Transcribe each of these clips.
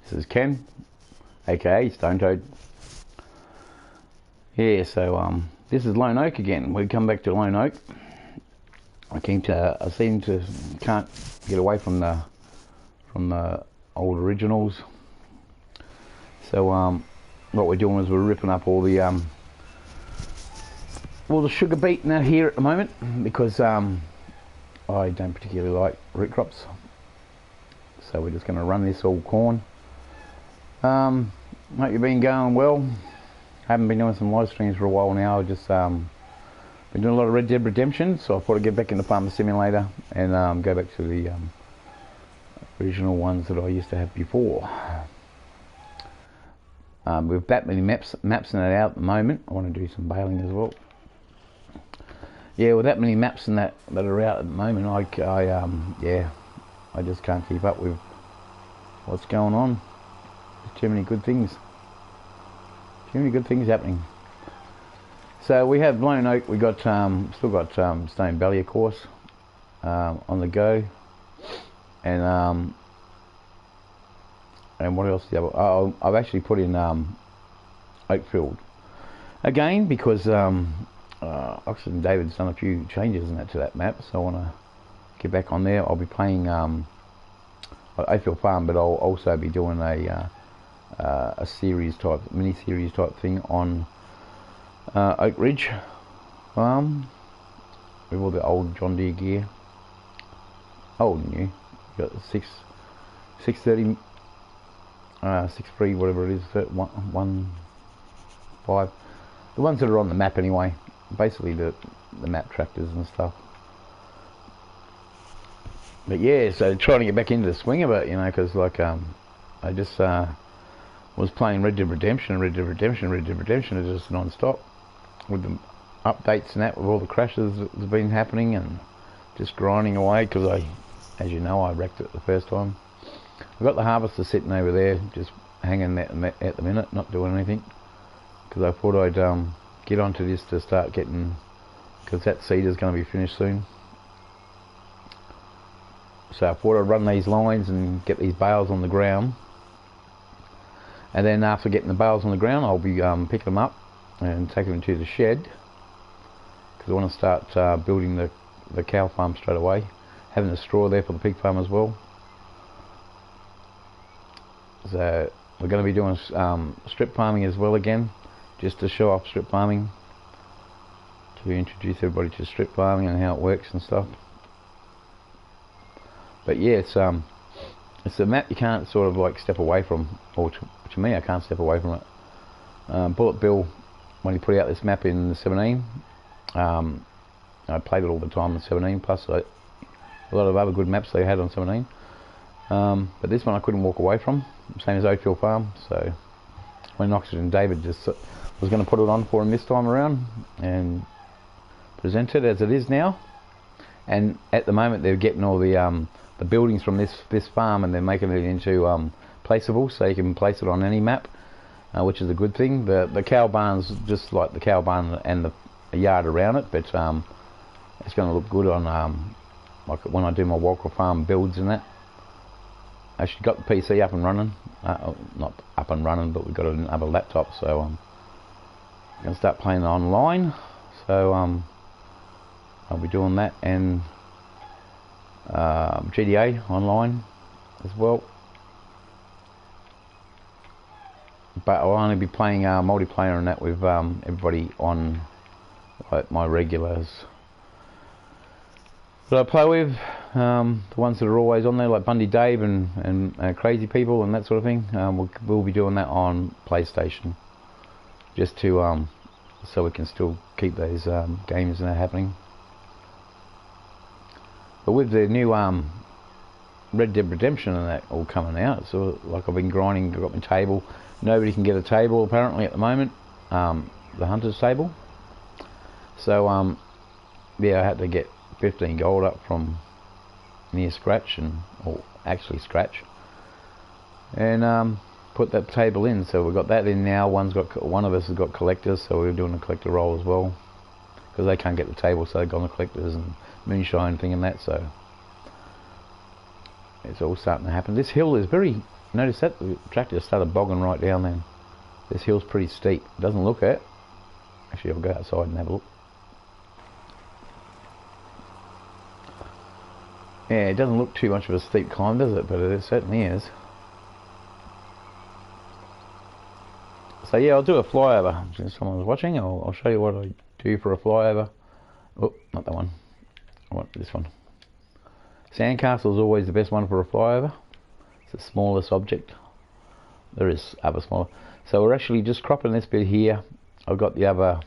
This is Ken, aka Stone Toad. Yeah, so this is Lone Oak again. We come back to Lone Oak. I seem to can't get away from the old originals. So what we're doing is we're ripping up all the sugar beet and that here at the moment, because I don't particularly like root crops. So we're just going to run this all corn. Hope you've been going well. Haven't been doing some live streams for a while now. Just been doing a lot of Red Dead Redemption, so I thought I'd get back into Farmer Simulator and go back to the original ones that I used to have before. With that many maps in it out at the moment, I want to do some baling as well. Yeah, with that many maps and that are out at the moment, I just can't keep up with what's going on. There's too many good things. Too many good things happening. So we have Lone Oak. We got still got Stone Valley, of course, on the go, and what else? Oh, I've actually put in Oakfield again because Oxford and David's done a few changes to that map, so I want to get back on there. I'll be playing Oakfield Farm, but I'll also be doing a mini series type thing on Oak Ridge Farm with all the old John Deere gear, old and new. Got the 630, 6.3, whatever it is, 1.5. The ones that are on the map anyway. Basically the map tractors and stuff. But yeah, so trying to get back into the swing of it, because like I just was playing Red Dead Redemption, it's just non-stop with the updates and that, with all the crashes that's been happening, and just grinding away, because as you know, I wrecked it the first time. I've got the harvester sitting over there, just hanging at the minute, not doing anything, because I thought I'd get onto this to start getting, because that seed is going to be finished soon. So I thought I'd run these lines and get these bales on the ground, and then after getting the bales on the ground, I'll be picking them up and taking them to the shed, because I want to start building the cow farm straight away, having the straw there for the pig farm as well. So we're going to be doing strip farming as well again, just to show off strip farming, to introduce everybody to strip farming and how it works and stuff. But yeah, it's a map you can't sort of like step away from, or to me, I can't step away from it. Bullet Bill, when he put out this map in 17, I played it all the time in 17, plus a lot of other good maps they had on 17. But this one I couldn't walk away from, same as Oakfield Farm. So when Oxford and David just was going to put it on for him this time around and present it as it is now, and at the moment they're getting all the buildings from this farm, and they're making it into placeable, so you can place it on any map, which is a good thing. The cow barn's just like the cow barn and the yard around it, but it's going to look good on like when I do my Walker Farm builds and that. I actually got the PC up and running, not up and running, but we've got another laptop, so I'm going to start playing online. So I'll be doing that, and GTA online as well. But I'll only be playing multiplayer and that with everybody on, like, my regulars that I play with, the ones that are always on there, like Bundy Dave and Crazy People and that sort of thing. We'll be doing that on PlayStation, just to so we can still keep those games and that happening. But with the new Red Dead Redemption and that all coming out, so like I've been grinding, I've got my table. Nobody can get a table apparently at the moment, the hunter's table. So yeah, I had to get 15 gold up from near scratch, or actually scratch, and put that table in. So we've got that in now. One of us has got collectors, so we're doing a collector roll as well, because they can't get the table, so they've gone to collectors and moonshine thing and that. So it's all starting to happen. This hill is very Notice that the tractor just started bogging right down then. This hill's pretty steep. Doesn't look it. Actually, I'll go outside and have a look. Yeah, it doesn't look too much of a steep climb, does it? But it certainly is. So yeah, I'll do a flyover. Since someone's watching, I'll show you what I do for a flyover. Oh, not that one. I want this one. Sandcastle is always the best one for a flyover. It's the smallest object. There is other smaller. So we're actually just cropping this bit here. I've got the other.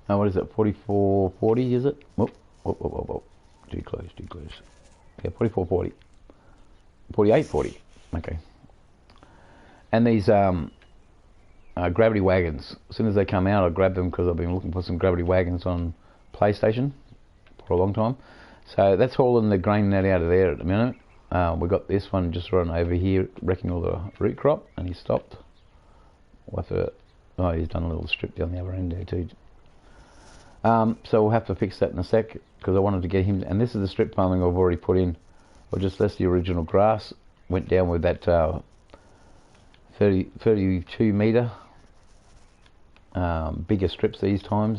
Now what is it? 4440 is it? Whoop, whoop, whoop, whoop, whoop. Too close, too close. Yeah, 4440. 4840. Okay. And these gravity wagons. As soon as they come out, I grab them because I've been looking for some gravity wagons on PlayStation for a long time. So that's hauling the grain net out of there at the minute. We've got this one just running over here, wrecking all the root crop, and he stopped. We'll have to, oh, he's done a little strip down the other end there too. So we'll have to fix that in a sec, because I wanted to get him, and this is the strip farming I've already put in. I just left the original grass, went down with that 32 metre bigger strips this time,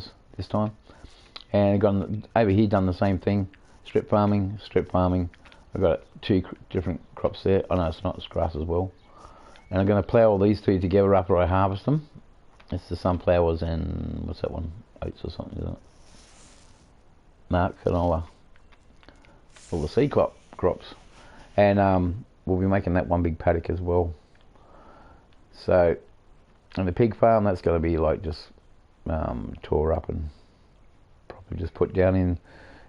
and got over here done the same thing, strip farming. I've got two different crops there. Oh no, it's not, it's grass as well. And I'm going to plough all these two together after I harvest them. It's the sunflowers and what's that one, oats or something, isn't it? No, canola. All the seed crops, and we'll be making that one big paddock as well. So, and the pig farm, that's going to be like just tore up and probably just put down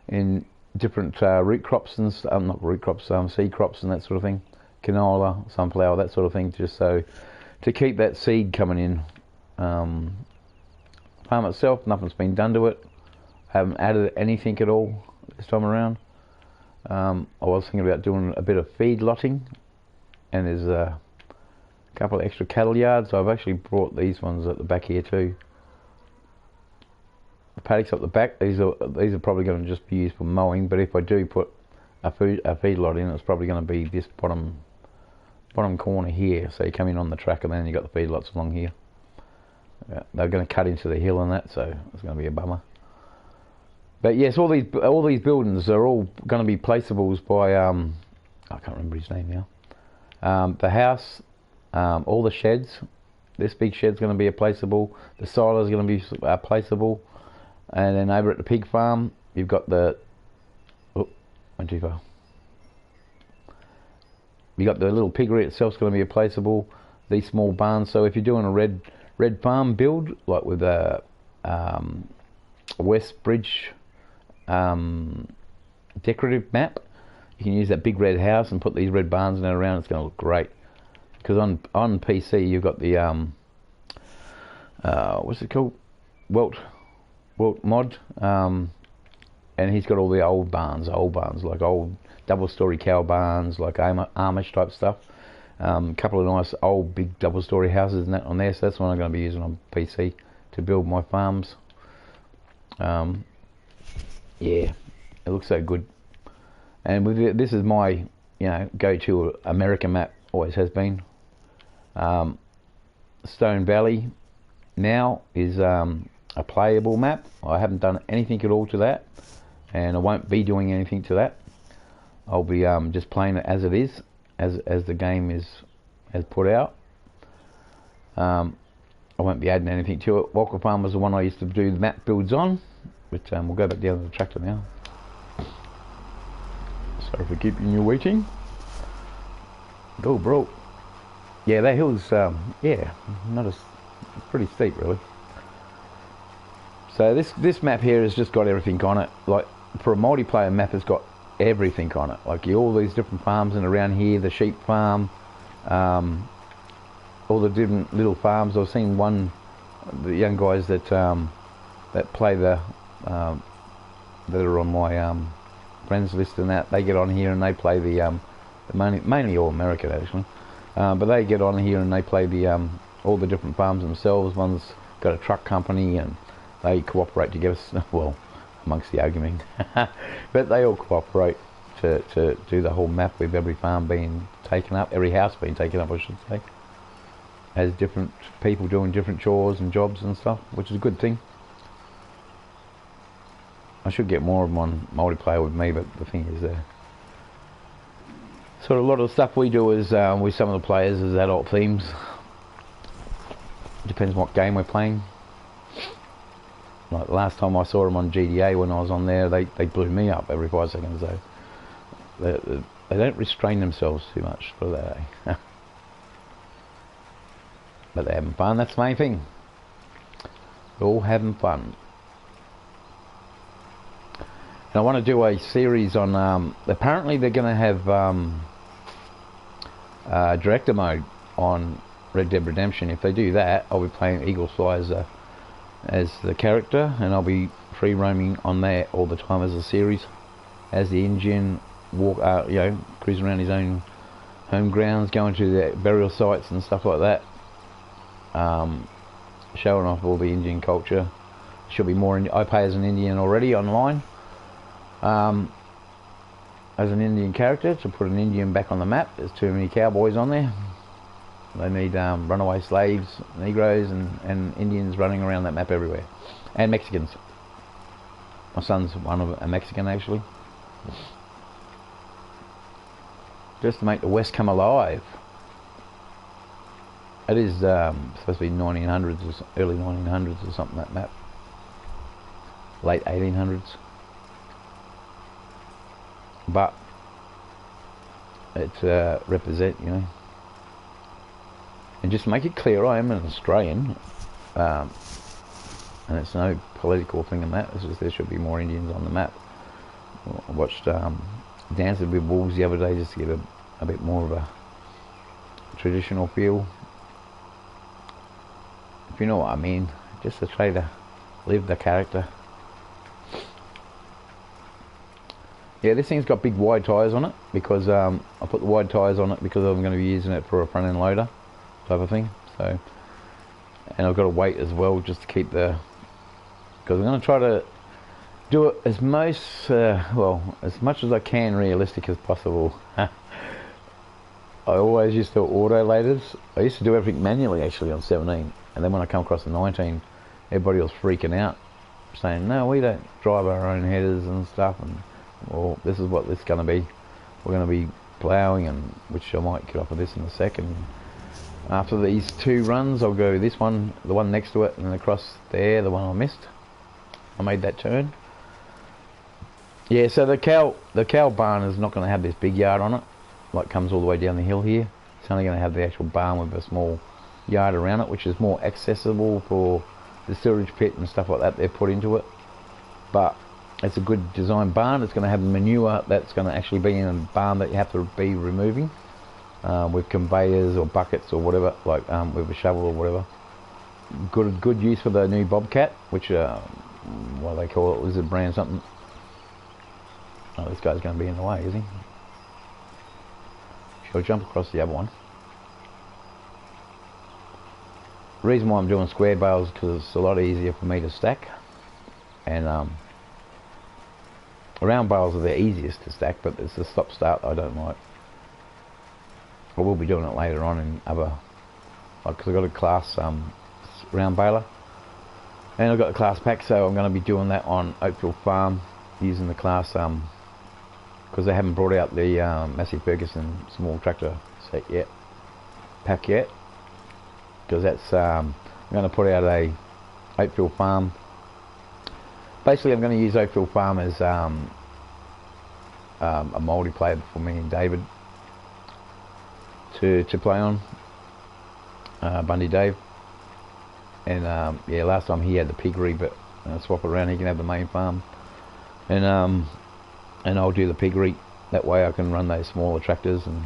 in different root crops and not root crops, seed crops and that sort of thing. Canola, sunflower, that sort of thing, just so to keep that seed coming in. Farm itself, nothing's been done to it. Haven't added anything at all this time around. I was thinking about doing a bit of feed lotting, and there's a couple of extra cattle yards. I've actually brought these ones at the back here too. The paddocks up the back, these are probably going to just be used for mowing, but if I do put a feed lot in, it's probably going to be this bottom corner here. So you come in on the track and then you got the feed lots along here. They're going to cut into the hill and that, so it's going to be a bummer. But yes, all these buildings are all going to be placeables by I can't remember his name now. The house, all the sheds. This big shed's going to be a placeable. The silo's going to be placeable. And then over at the pig farm, you've got the... Oh, went too far. You got the little piggery itself's going to be a placeable. These small barns. So if you're doing a red farm build, like with a West Bridge decorative map, you can use that big red house and put these red barns in and around. It's going to look great. Because on PC you've got the what's it called? Welt mod, and he's got all the old barns, like old double-story cow barns, like Amish type stuff. Couple of nice old big double-story houses and that on there. So that's what I'm going to be using on PC to build my farms. Yeah, it looks so good. And with it, this is my go-to American map, always has been. Stone Valley now is a playable map. I haven't done anything at all to that, and I won't be doing anything to that. I'll be just playing it as it is, as the game has put out. I won't be adding anything to it. Walker Farm was the one I used to do the map builds on, but we'll go back down to the tractor now. Sorry for keeping you waiting. Go, bro. Yeah, that hill's yeah, it's pretty steep really. So this map here has just got everything on it. Like for a multiplayer map, it's got everything on it. Like all these different farms and around here, the sheep farm, all the different little farms. I've seen the young guys that play that are on my friends list and that, they get on here and they play the mainly all American actually, but they get on here and they play the all the different farms themselves. One's got a truck company and they cooperate together, well, amongst the argument, but they all cooperate. to do the whole map with every farm being taken up, every house being taken up, I should say. Has different people doing different chores and jobs and stuff, which is a good thing. I should get more of them on multiplayer with me, but the thing is, sort of a lot of the stuff we do is with some of the players is adult themes. Depends what game we're playing. Like the last time I saw them on GTA when I was on there, they blew me up every 5 seconds. So they don't restrain themselves too much for that. Eh? But they're having fun. That's the main thing. They're all having fun. And I want to do a series on. Apparently, they're going to have director mode on Red Dead Redemption. If they do that, I'll be playing Eagle Fly as the character, and I'll be free roaming on there all the time as a series, as the Indian cruising around his own home grounds, going to the burial sites and stuff like that, showing off all the Indian culture. Should be more. I play as an Indian already online, as an Indian character, to put an Indian back on the map. There's too many cowboys on there. They need runaway slaves, Negroes, and Indians running around that map everywhere. And Mexicans. My son's a Mexican, actually. Just to make the West come alive. It is supposed to be 1900s, or early 1900s or something, that map. Late 1800s. But it's represent, you know. And just to make it clear, I am an Australian, and it's no political thing in that. It's just there should be more Indians on the map. I watched Dancing with Wolves the other day just to get a bit more of a traditional feel. If you know what I mean, just to try to live the character. Yeah, this thing's got big wide tyres on it because I put the wide tyres on it because I'm going to be using it for a front end loader type of thing. So, and I've got to wait as well just to keep because I'm going to try to do it as as much as I can realistic as possible. I always used to auto loaders. I used to do everything manually actually on 17, and then when I come across the 19, everybody was freaking out, saying no, we don't drive our own headers and stuff, and well, this is what this is going to be. We're going to be ploughing, and which I might get off of this in a second. After these 2 runs, I'll go this one, the one next to it, and across there, the one I missed. I made that turn. Yeah, so the cow barn is not going to have this big yard on it, like comes all the way down the hill here. It's only going to have the actual barn with a small yard around it, which is more accessible for the sewage pit and stuff like that they've put into it. But it's a good design barn. It's going to have manure that's going to actually be in a barn that you have to be removing with conveyors or buckets or whatever, like with a shovel or whatever. Good use for the new Bobcat, which what do they call it, Lizard brand something. Oh, this guy's going to be in the way, is he? Shall I jump across the other one? The reason why I'm doing square bales is because it's a lot easier for me to stack, and round bales are the easiest to stack, but it's the stop start I don't like. I will be doing it later on in other, because I've got a class round baler, and I've got the class pack, so I'm going to be doing that on Oakville Farm using the class because they haven't brought out the Massey Ferguson small tractor set yet, pack yet, because that's I'm going to put out a Oakville Farm. Basically, I'm going to use Oakville Farm as a multiplayer for me and David to play on, Bundy Dave. And yeah, last time he had the piggery, but swap it around, he can have the main farm, and I'll do the piggery. That way I can run those smaller tractors, and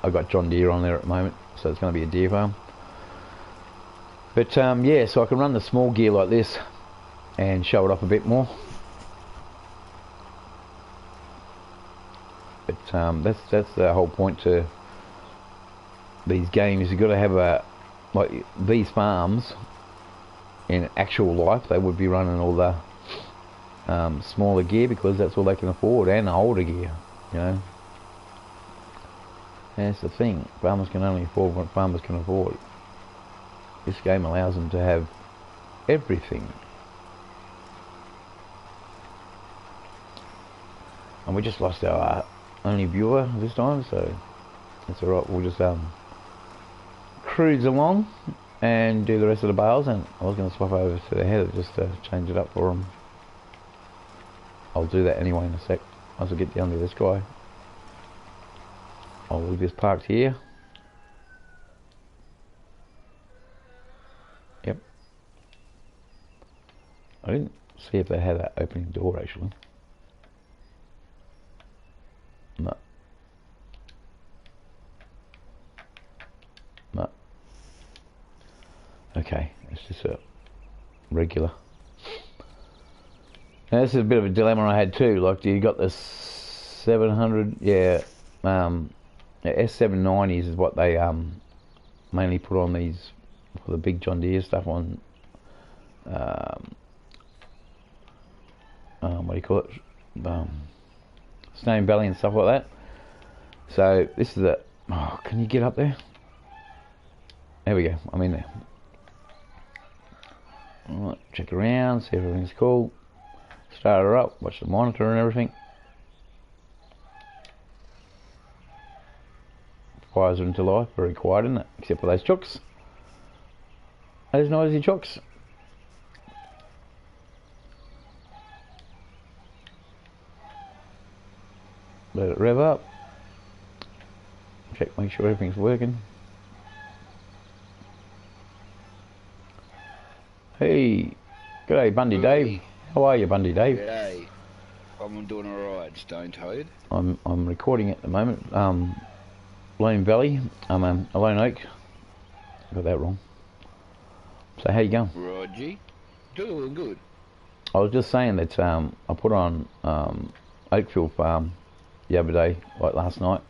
I've got John Deere on there at the moment, so it's going to be a deer farm. But yeah, so I can run the small gear like this and show it off a bit more. But that's the whole point to these games. You've got to have like these farms in actual life. They would be running all the smaller gear because that's all they can afford, and older gear, you know. That's the thing. Farmers can only afford what farmers can afford. This game allows them to have everything. And we just lost our only viewer this time, so it's alright. We'll just cruise along and do the rest of the bales. And I was going to swap over to the header just to change it up for them. I'll do that anyway in a sec. Once I get down to this guy, I'll leave this parked here. Yep. I didn't see if they had that opening door actually. No. No. Okay, it's just a regular. Now this is a bit of a dilemma I had too. Like, you got this 700, yeah, S790s is what they mainly put on these for the big John Deere stuff on. What do you call it? Stone Valley and stuff like that. So this is a. Oh, can you get up there? There we go. I'm in there. Alright, check around, see if everything's cool. Start her up, watch the monitor and everything. Fires her into life, very quiet, isn't it? Except for those chooks. Those noisy chooks. Let it rev up. Check, make sure everything's working. Hey, g'day Bundy Dave. How are you, Bundy Dave? G'day. I'm doing alright, Stone Toad. I'm recording at the moment. Lone Valley. Lone Oak. Got that wrong. So how you going? Roger. Doing good. I was just saying that I put on Oakfield Farm the other day, like last night.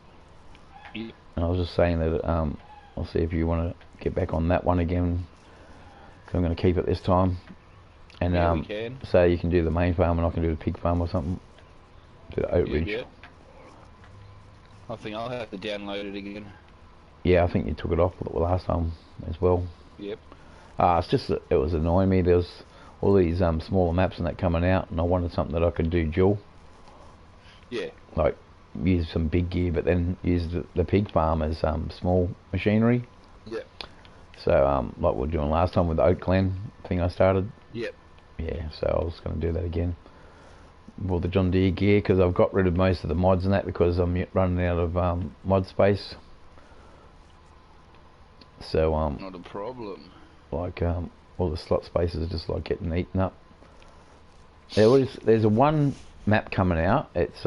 Yeah. And I was just saying that I'll see if you want to get back on that one again. Cause I'm going to keep it this time. And yeah, we can. so you can do the main farm and I can do the pig farm or something. Do the oat ridge. Yeah. I think I'll have to download it again. Yeah, I think you took it off last time as well. Yep. It's just that it was annoying me. There's all these smaller maps and that coming out, and I wanted something that I could do dual. Yeah. Like use some big gear, but then use the pig farm as small machinery. Yep. So like we were doing last time with the Oak Glen thing I started. Yep. Yeah, so I was going to do that again. Well, the John Deere gear, because I've got rid of most of the mods and that because I'm running out of mod space. So not a problem. Like all the slot spaces are just like getting eaten up. There's a one map coming out. It's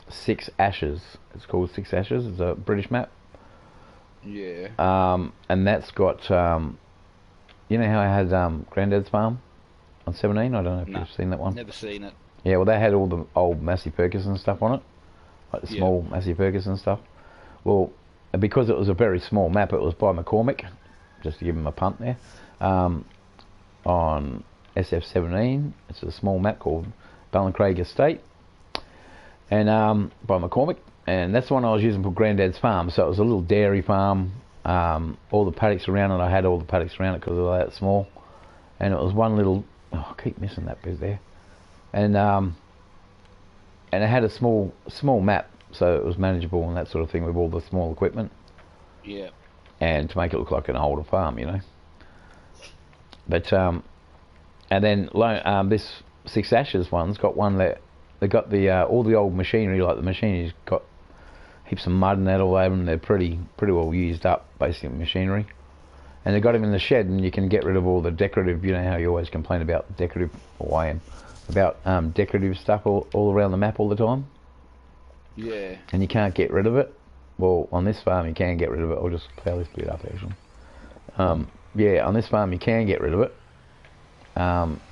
6 Ashes. It's called 6 Ashes. It's a British map. Yeah. And that's got you know how I had Grandad's Farm on 17? I don't know if you've seen that one. Never seen it. Yeah, well, they had all the old Massey Ferguson stuff on it, like the small Massey Ferguson stuff. Well, because it was a very small map, it was by McCormick, just to give him a punt there, on SF17. It's a small map called Ballincraig Estate, and by McCormick, and that's the one I was using for Grandad's Farm. So it was a little dairy farm. All the paddocks around it, I had all the paddocks around it because they were that small, and it was one little. Oh, I keep missing that bit there. And it had a small map, so it was manageable and that sort of thing with all the small equipment. Yeah. And to make it look like an older farm, you know. But and then this 6 Ashes one's got one that they got the all the old machinery, like the machinery's got heaps of mud and that all over them. They're pretty well used up, basically machinery. And they got them in the shed, and you can get rid of all the decorative. You know how you always complain about decorative, or I am. About decorative stuff all around the map all the time. Yeah. And you can't get rid of it. Well, on this farm you can get rid of it. I'll just play this bit up actually. Yeah, on this farm you can get rid of it.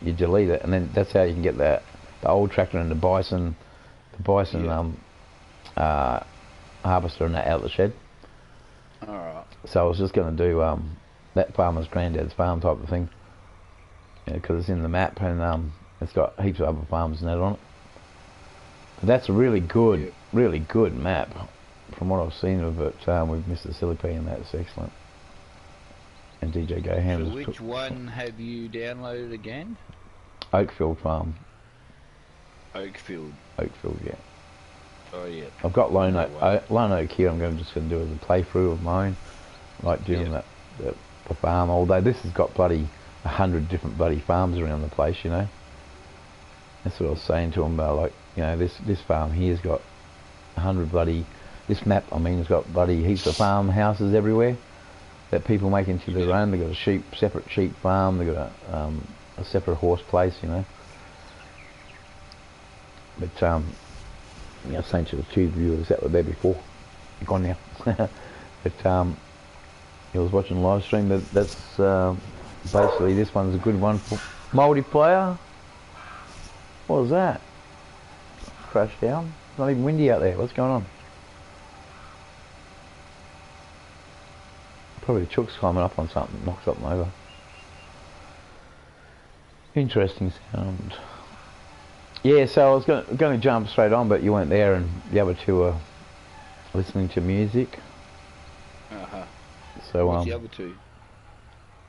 You delete it, and then that's how you can get the old tractor and the bison harvester and that out of the shed. Alright. So I was just going to do that farmer's granddad's farm type of thing. Yeah, because it's in the map, and It's got heaps of other farms and that on it. But that's a really good map. From what I've seen of it, with Mr. Silly P, and that's excellent. And DJ Goham. So which one have you downloaded again? Oakfield Farm. Oakfield. Oakfield, yeah. Oh yeah. I've got Lone Oak here. I'm just going to do as a playthrough of mine, like doing the farm. Although this has got bloody 100 different bloody farms around the place, you know. That's what I was saying to him about, like, you know, this farm here's got 100 bloody. This map, I mean, has got bloody heaps of farmhouses everywhere that people make into their own. They've got a separate sheep farm. They've got a separate horse place, you know. But yeah, I was saying to the two viewers that were there before, gone now. But I was watching the live stream. But that's basically, this one's a good one for multiplayer. What was that? Crashed down. It's not even windy out there. What's going on? Probably chooks climbing up on something, knocked something over. Interesting sound. Yeah, so I was going to jump straight on, but you weren't there, and the other two were listening to music. So what's the other two?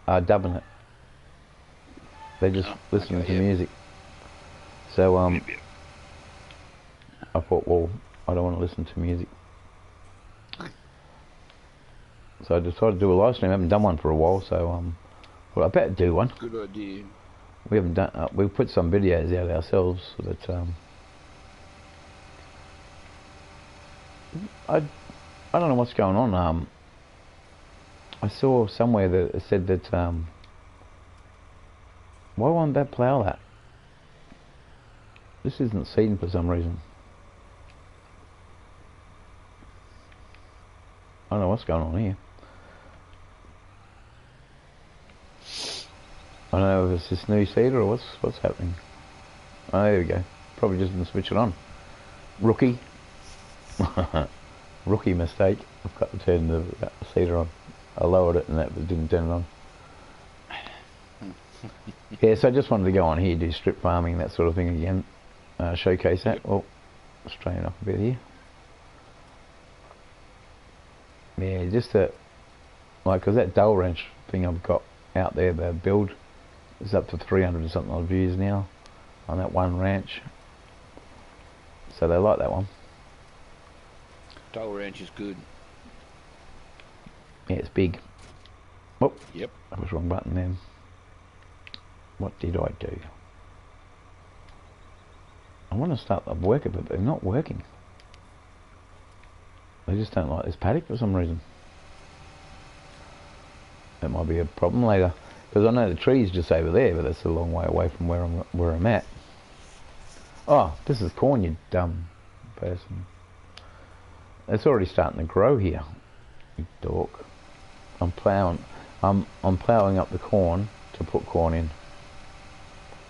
Dubbing it. They're just listening to music. So I thought, well, I don't want to listen to music. So I decided to do a live stream. I haven't done one for a while, so well, I better do one. Good idea. We haven't done. We've put some videos out ourselves, but I don't know what's going on. I saw somewhere that it said that why won't that plough that? This isn't seeding for some reason. I don't know what's going on here. I don't know if it's this new seeder or what's happening. Oh, there we go. Probably just didn't switch it on. Rookie. Rookie mistake. I've got to turn the seeder on. I lowered it and that didn't turn it on. Yeah, so I just wanted to go on here, do strip farming, that sort of thing again. Showcase that. Well, straighten up a bit here. Yeah, just to, like, because that Dull Ranch thing I've got out there, the build is up to 300 and something odd views now on that one ranch. So they like that one. Dull Ranch is good. Yeah, it's big. Oh, yep. That was the wrong button then. What did I do? I want to start the worker, but they're not working. They just don't like this paddock for some reason. That might be a problem later, because I know the tree's just over there, but that's a long way away from where I'm at. Oh, this is corn, you dumb person. It's already starting to grow here, you dork. I'm ploughing up the corn to put corn in.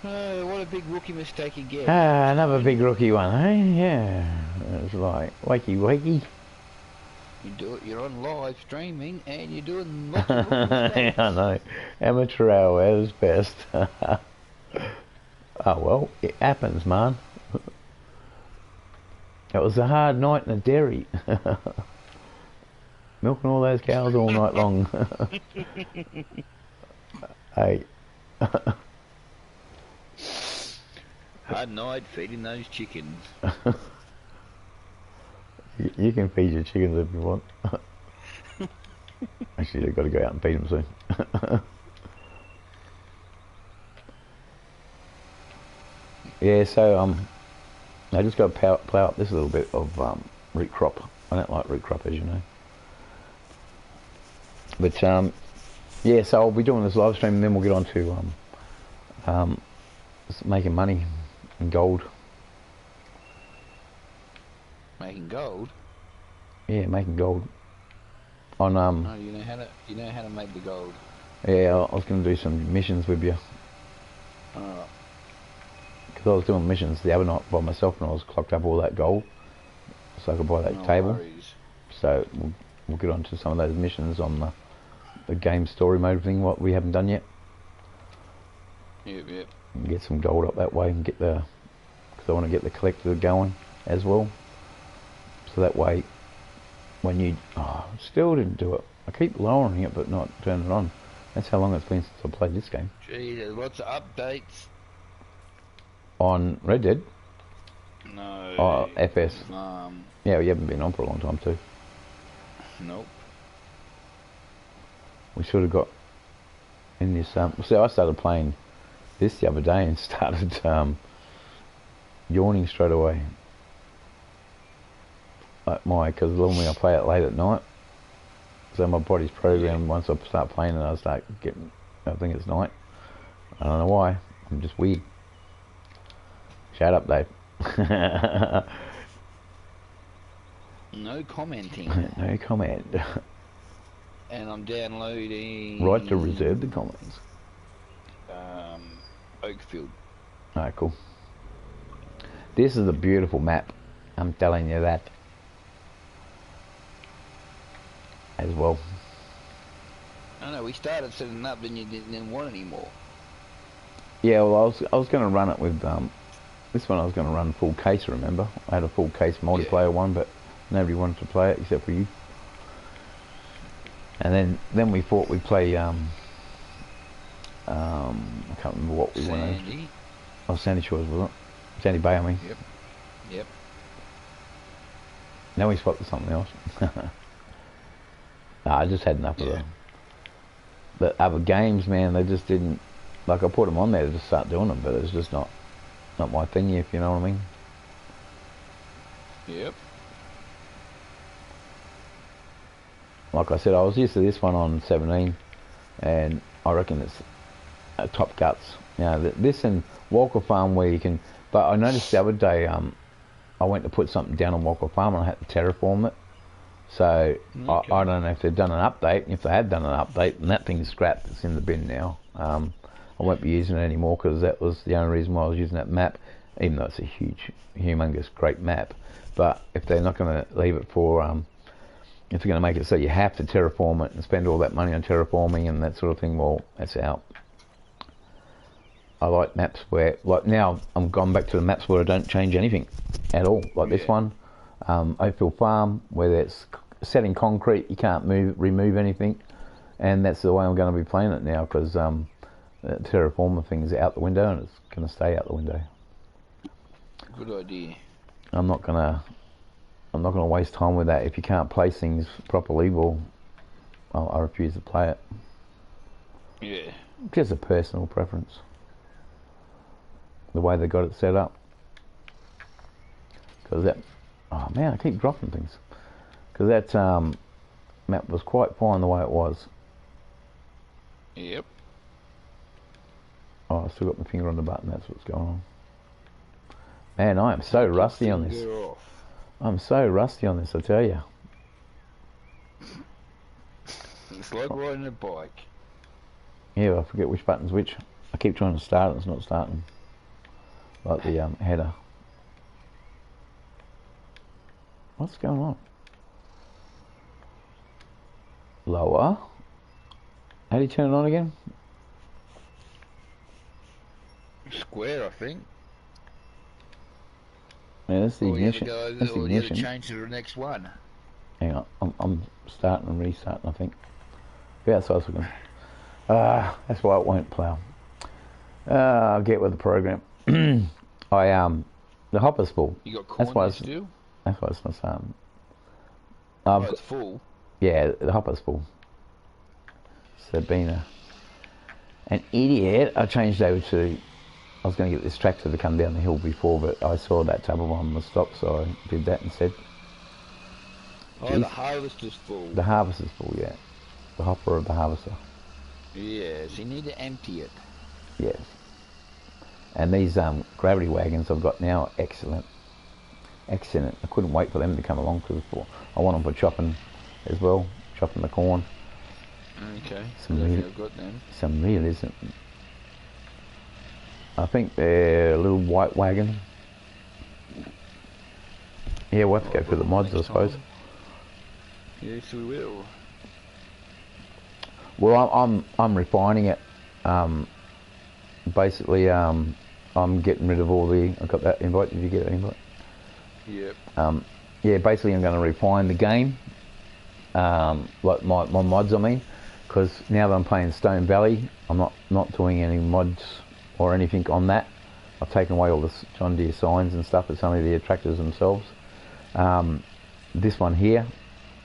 Oh, what a big rookie mistake again. Ah, another big rookie one, eh? Yeah. It's like, wakey wakey. You do it, you're on live streaming and you're doing lots of rookie mistakes. Yeah, I know. Amateur hour is best. Oh well, it happens, man. It was a hard night in the dairy. Milking all those cows all night long. Hey. Hard night feeding those chickens. You can feed your chickens if you want. Actually, they've got to go out and feed them soon. Yeah, so I just got to plough up this little bit of root crop. I don't like root crop, as you know. But yeah, so I'll be doing this live stream, and then we'll get on to making money in gold. Making gold? Yeah, making gold. On oh, you know how to make the gold. Yeah, I was going to do some missions with you. Because I was doing missions the other night by myself, and I was clocked up all that gold, so I could buy that table. Worries. So we'll get on to some of those missions on the game story mode thing, what we haven't done yet. Yep. and get some gold up that way and get the, because I want to get the collector going as well. So that way, when you, still didn't do it. I keep lowering it but not turning it on. That's how long it's been since I played this game. Gee, there's lots of updates. On Red Dead? No. Oh, FS. Yeah, you haven't been on for a long time too. Nope. We should have got in this. See, I started playing this the other day and started yawning straight away. Like because normally I play it late at night, so my body's programmed. Once I start playing it, I start getting. I think it's night. I don't know why. I'm just weird. Shut up, Dave. No commenting. No comment. And I'm downloading. Right to reserve the comments. Oakfield. Alright, cool. This is a beautiful map. I'm telling you that. As well. I know we started setting up, and you didn't want any more. Yeah, well, I was going to run it with this one. I was going to run full case. Remember, I had a full case multiplayer one, but nobody wanted to play it except for you. And then we thought we'd play. I can't remember what we wanted. Sandy. Oh, Sandy Shores, was it? Sandy Bay, I mean. Yep. Yep. Now we swapped to something else. Nah, I just had enough of the other games, man. They just didn't. Like, I put them on there to just start doing them, but it's just not my thing, if you know what I mean. Yep. Like I said, I was used to this one on 17, and I reckon it's top guts. You know, this and Walker Farm where you can. But I noticed the other day, I went to put something down on Walker Farm and I had to terraform it. So okay. I don't know if they've done an update. If they had done an update, and that thing's scrapped, it's in the bin now. I won't be using it anymore because that was the only reason why I was using that map, even though it's a huge, humongous, great map. But if they're not going to leave it for, if they're going to make it so you have to terraform it and spend all that money on terraforming and that sort of thing, well, that's out. I like maps where, like now, I'm gone back to the maps where I don't change anything at all. Like this one, Oakfield Farm, where it's set in concrete, you can't remove anything, and that's the way I'm going to be playing it now because the terraformer thing is out the window and it's going to stay out the window. Good idea. I'm not gonna waste time with that. If you can't place things properly, well, I refuse to play it. Yeah. Just a personal preference. The way they got it set up. Because that, oh man, I keep dropping things. Because that map was quite fine the way it was. Yep. Oh, I still got my finger on the button. That's what's going on. Man, I am so rusty on this. I'm so rusty on this, I tell you. It's like riding a bike. Yeah, I forget which button's which. I keep trying to start it, it's not starting. Like the header. What's going on? Lower. How do you turn it on again? Square, I think. Yeah, that's the ignition. That's the ignition. You change to the next one. Hang on, I'm starting and restarting, I think. Be outside so we can. That's why it won't plough. I'll get with the program. The hopper's full. You got corn there still? That's why it's not starting. Oh, it's full? Yeah, the hopper's full. So being an idiot, I changed over to. I was going to get this tractor to come down the hill before, but I saw that table one was stopped, so I did that instead. Oh, jeez. The harvester's full. The harvester's full, yeah. The hopper of the harvester. Yes, you need to empty it. Yes. And these gravity wagons I've got now are excellent. Excellent. I couldn't wait for them to come along because I want them for chopping as well, chopping the corn. Okay. Some realism. I think they're a little white wagon. Yeah, we'll have to go through the mods, I suppose. Yes, we will. Well, I'm refining it. basically, I'm getting rid of all the. I got that invite. Did you get that invite? Yep. Yeah, basically, I'm going to refine the game, like my mods. I mean, because now that I'm playing Stone Valley, I'm not doing any mods or anything on that. I've taken away all the John Deere signs and stuff. It's only the tractors themselves. This one here,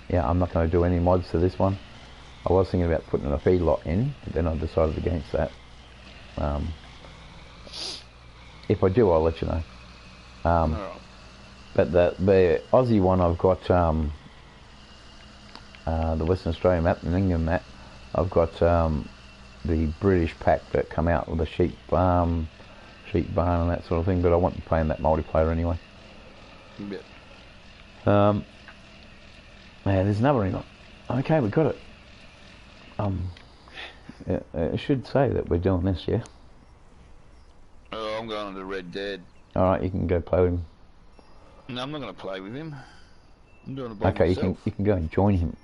yeah, I'm not going to do any mods to this one. I was thinking about putting a feedlot in, but then I decided against that. If I do, I'll let you know. Alright. But the Aussie one, I've got the Western Australian map, the England map. I've got the British pack that come out with a sheep barn and that sort of thing. But I won't be playing that multiplayer anyway. Yep. Yeah, there's another email. Okay, we got it. I should say that we're doing this, yeah. Oh, I'm going to Red Dead. All right, you can go play with him. No, I'm not going to play with him. I'm doing it by Okay, myself. you can go and join him.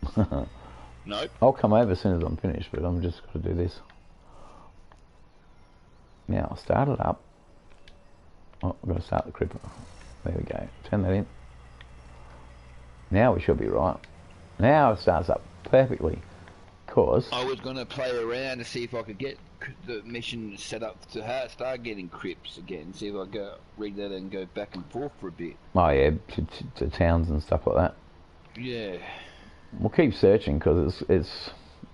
Nope. I'll come over as soon as I'm finished, but I'm just got to do this. Now I'll start it up. Oh, I've got to start the creeper. There we go. Turn that in. Now we should be right. Now it starts up perfectly. Cause I was going to play around to see if I could get the mission set up to start getting crypts again. See if I go read that and go back and forth for a bit. oh yeah, to towns and stuff like that. Yeah. We'll keep searching because it's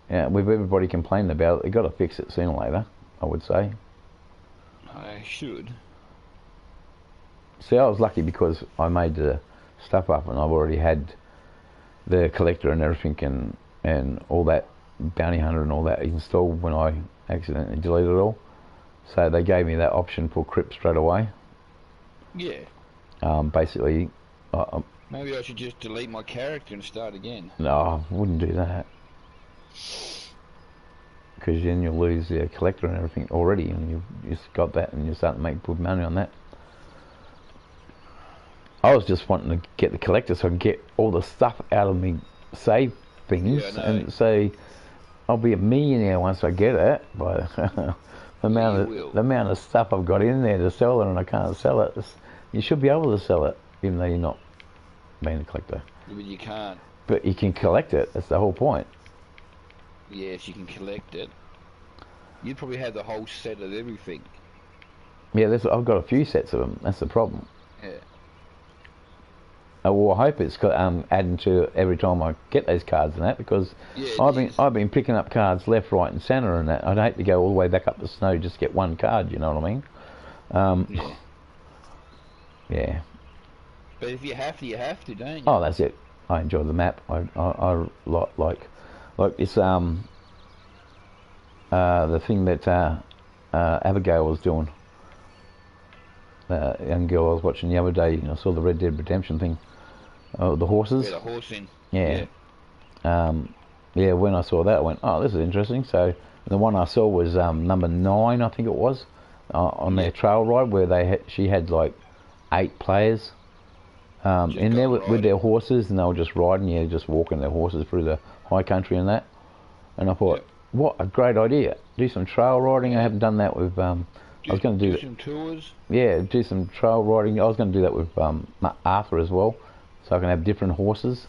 yeah. With everybody complaining about it, they got to fix it sooner or later. I would say. I should. See, I was lucky because I made the stuff up and I've already had the collector and everything and all that bounty hunter and all that installed when I accidentally deleted it all. So they gave me that option for crypt straight away. Yeah. Basically, Maybe I should just delete my character and start again. no, I wouldn't do that. Because then you'll lose the collector and everything already, and you've just got that, and you're starting to make good money on that. I was just wanting to get the collector so I can get all the stuff out of me save things, and so I'll be a millionaire once I get it. But the amount of stuff I've got in there to sell it, and I can't sell it. You should be able to sell it, even though you're not being a collector. But you can't. But you can collect it. That's the whole point. Yes, you can collect it. You'd probably have the whole set of everything. Yeah, I've got a few sets of them. That's the problem. Yeah. Well, I hope it's adding to every time I get those cards and that, because I've been picking up cards left, right, and centre and that. I'd hate to go all the way back up the snow just to get one card. You know what I mean? Yeah. Yeah. But if you have to, you have to, don't you? Oh, that's it. I enjoy the map. I like it's the thing that Abigail was doing. Young girl I was watching the other day. I saw the Red Dead Redemption thing. The horses. Yeah, the horsing. Yeah. Yeah. When I saw that, I went, "Oh, this is interesting." So the one I saw was number 9, I think it was, on their trail ride where she had like 8 players in there with their horses, and they were just riding, just walking their horses through the high country and that. And I thought, what a great idea! Do some trail riding. I haven't done that with. I was going to do some tours. Yeah, do some trail riding. I was going to do that with Arthur as well, so I can have different horses.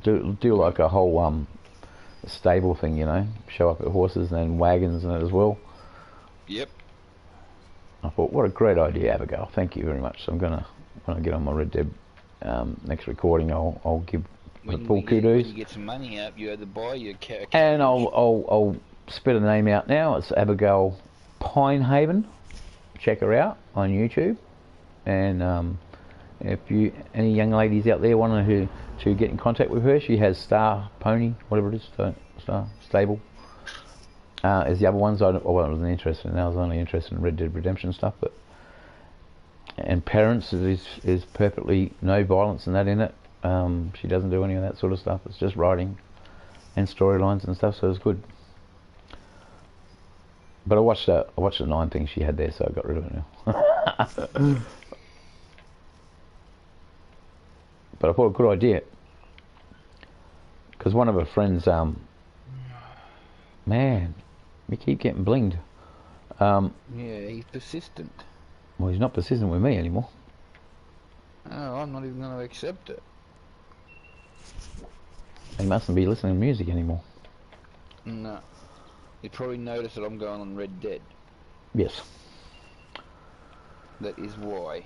Do like a whole stable thing, show up at horses and then wagons and that as well. Yep. I thought, what a great idea, Abigail. Thank you very much. So I'm gonna, when I get on my Red Dead next recording, I'll give the full kudos. When you get some money up, you either buy your carriage. And I'll spit a name out now. It's Abigail Pinehaven. Check her out on YouTube. And if any young ladies out there want to get in contact with her, she has Star Pony, whatever it is, Star Stable. As the other ones, I wasn't interested in. I was only interested in Red Dead Redemption stuff. And Parents is perfectly no violence and that in it. She doesn't do any of that sort of stuff. It's just writing and storylines and stuff, so it's good. But I watched the 9 things she had there, so I got rid of it now. But I thought a good idea, because one of her friends, man, we keep getting blinged. Um, Yeah, he's persistent. well, he's not persistent with me anymore. Oh, I'm not even going to accept it. He mustn't be listening to music anymore. No. You probably noticed that I'm going on Red Dead. Yes. That is why.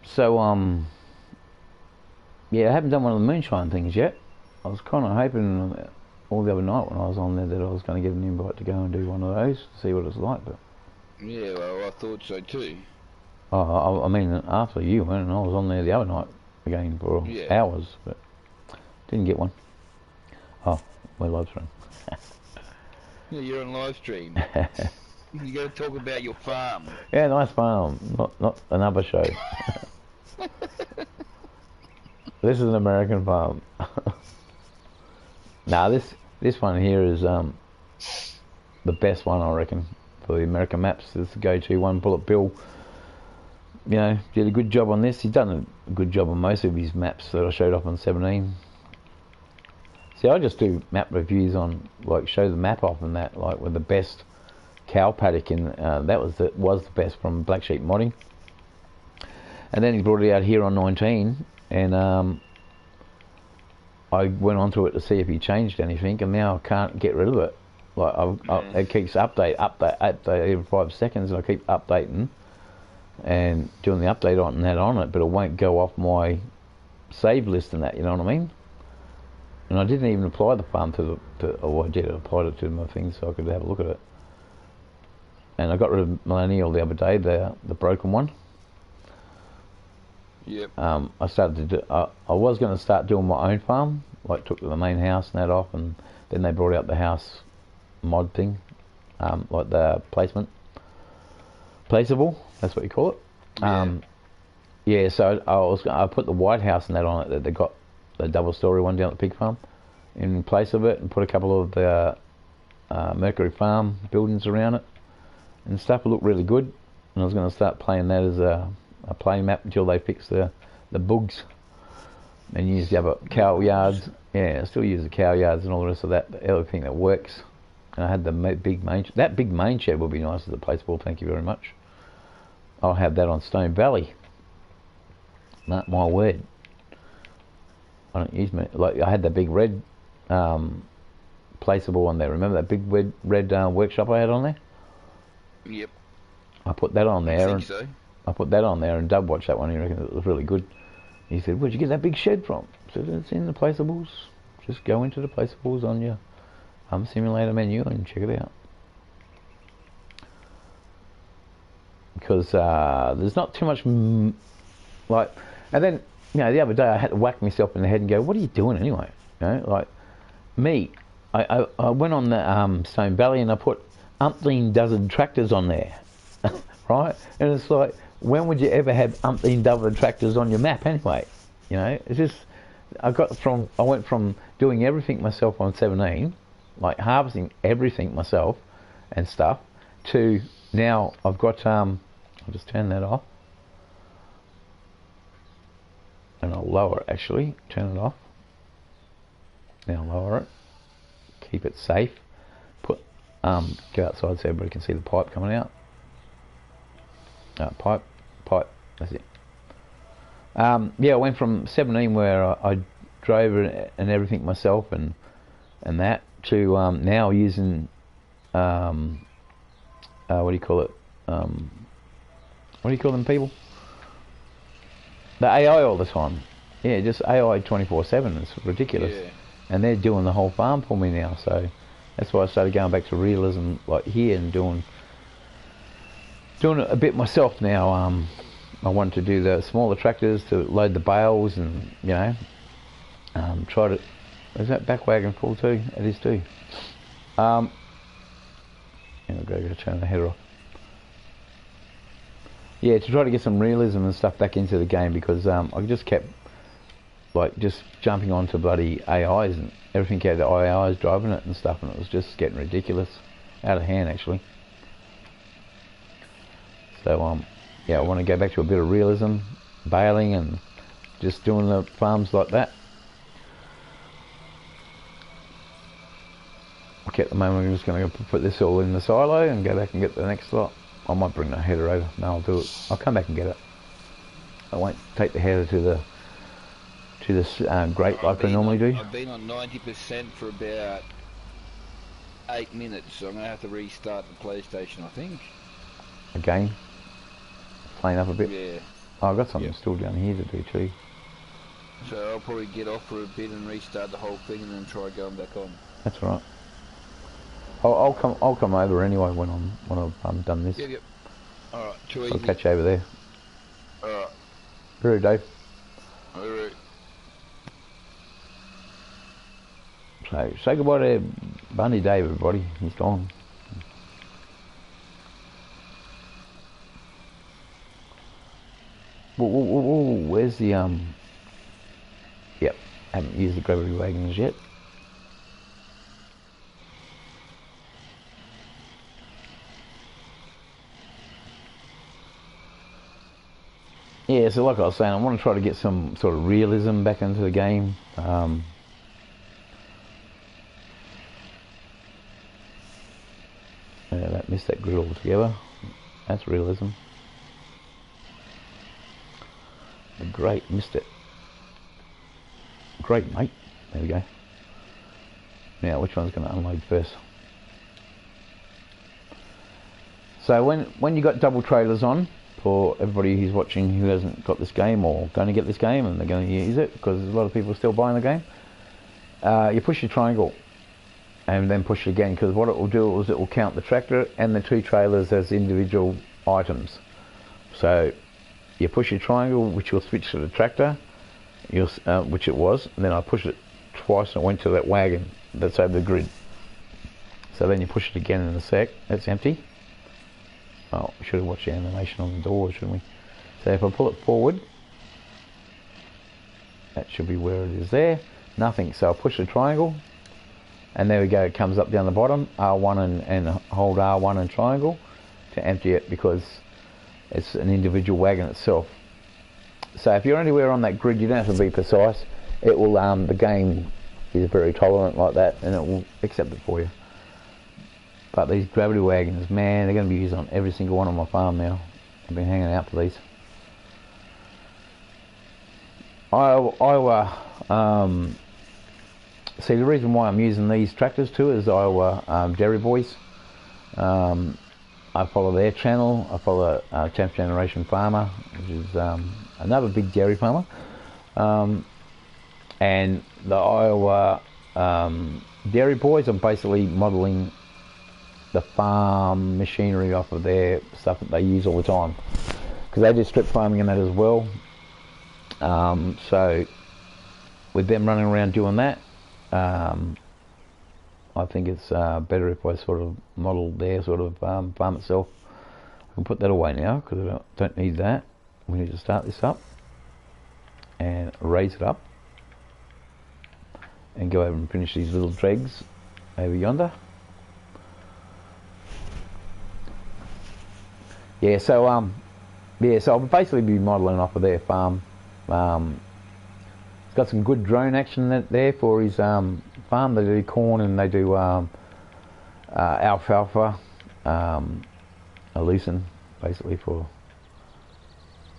So, yeah, I haven't done one of the moonshine things yet. I was kind of hoping all the other night when I was on there that I was going to get an invite to go and do one of those to see what it's like, but... Yeah, well, I thought so too. Oh, I mean, after you went, and I was on there the other night again for hours, but didn't get one. Oh, we're live stream. Yeah, you're on live stream. You got to talk about your farm. Yeah, nice farm. Not another show. This is an American farm. Nah, this one here is the best one, I reckon, for the American maps. It's the go-to one. Bullet Bill, you know, did a good job on this. He's done a good job on most of his maps that I showed off on 17. See, I just do map reviews on, like, show the map off and that, like, with the best cow paddock, and that was the best from Black Sheep Modding. And then he brought it out here on 19, and I went onto it to see if he changed anything, and now I can't get rid of it. Like, it keeps update every 5 seconds, and I keep updating and doing the update on it, but it won't go off my save list and that, you know what I mean? And I didn't even apply the farm I applied it to my thing so I could have a look at it. And I got rid of Millennial the other day, the broken one. Yep. I started to do, I was going to start doing my own farm, like took the main house and that off, and then they brought out the house mod thing, like the placeable, that's what you call it. Yeah, so I put the White House and that on it, that they got the double-story one down at the pig farm in place of it, and put a couple of the Mercury Farm buildings around it and stuff. It looked really good, and I was going to start playing that as a play map until they fix the bugs and use the other cow yards. Yeah, I still use the cow yards and all the rest of that, everything that works. And I had the big main shed would be nice as a placeable, thank you very much. I'll have that on Stone Valley. My word. I don't use it. Like, I had that big red placeable on there. Remember that big red workshop I had on there? Yep. I put that on there. I think so. I put that on there, and Dub watched that one. He reckoned it was really good. He said, "Where'd you get that big shed from?" I said, "It's in the placeables. Just go into the placeables on your simulator menu and check it out." Because there's not too much like. And then, you know, the other day I had to whack myself in the head and go, "What are you doing anyway?" You know, like me. I went on the Stone Valley and I put umpteen dozen tractors on there, right? And it's like, when would you ever have umpteen dozen tractors on your map anyway? You know, it's just I went from doing everything myself on 17, like harvesting everything myself and stuff, to now I've got I'll just turn that off. And I'll lower it, actually. Turn it off. Now lower it. Keep it safe. Put go outside so everybody can see the pipe coming out. Pipe. That's it. Yeah, I went from 17 where I drove it and everything myself and that to now using what do you call it? What do you call them people? The AI all the time. Yeah, just AI 24/7. It's ridiculous. Yeah. And they're doing the whole farm for me now, so that's why I started going back to realism, like here, and doing it a bit myself now. I wanted to do the smaller tractors to load the bales, and you know, try to. Is that back wagon full too? It is too. I'll go turn the header off. Yeah, to try to get some realism and stuff back into the game, because I just kept just jumping onto bloody AIs and everything had the AIs driving it and stuff, and it was just getting ridiculous, out of hand actually. So yeah, I want to go back to a bit of realism, baling and just doing the farms like that. think at the moment I'm just going to put this all in the silo and go back and get the next lot. I might bring the header over. No, I'll do it. I'll come back and get it. I won't take the header to the grate like I normally do. I've been on 90% for about 8 minutes, so I'm going to have to restart the PlayStation, I think. Again, playing up a bit. Yeah. Oh, I've got something still down here to do too. So I'll probably get off for a bit and restart the whole thing, and then try going back on. That's right. I'll come over anyway when I've done this. Yep. All right. Too easy. I'll catch you over there. All right. Very Dave. All right. So say goodbye to Bundy Dave, everybody. He's gone. Whoa, where's the Yep, haven't used the gravity wagons yet. Yeah, so like I was saying, I want to try to get some sort of realism back into the game. Yeah, missed that grid altogether. That's realism. Great, missed it. Great, mate. There we go. Now, which one's going to unload first? So when you got double trailers on, for everybody who's watching who hasn't got this game or going to get this game and they're going to use it, because there's a lot of people still buying the game, you push your triangle and then push it again, because what it will do is it will count the tractor and the 2 trailers as individual items. So you push your triangle, which will switch to the tractor, which it was, and then I pushed it twice and it went to that wagon that's over the grid. So then you push it again in a sec. That's empty. Oh, we should have watched the animation on the door, shouldn't we? So if I pull it forward, that should be where it is there. Nothing. So I'll push the triangle, and there we go. It comes up down the bottom. R1 and hold R1 and triangle to empty it, because it's an individual wagon itself. So if you're anywhere on that grid, you don't have to be precise. It will. The game is very tolerant like that, and it will accept it for you. But these gravity wagons, man, they're going to be used on every single one on my farm now. I've been hanging out for these. See, the reason why I'm using these tractors too is Iowa Dairy Boys. I follow their channel. I follow 10th Generation Farmer, which is another big dairy farmer. And the Iowa Dairy Boys, I'm basically modelling the farm machinery off of their stuff that they use all the time, because they do strip farming and that as well. So with them running around doing that, I think it's better if I sort of model their sort of farm itself. I can put that away now because I don't need that. We need to start this up and raise it up and go over and finish these little dregs over yonder. Yeah, so I'll basically be modelling off of their farm. It's got some good drone action there for his farm. They do corn and they do alfalfa, a lucerne, basically for.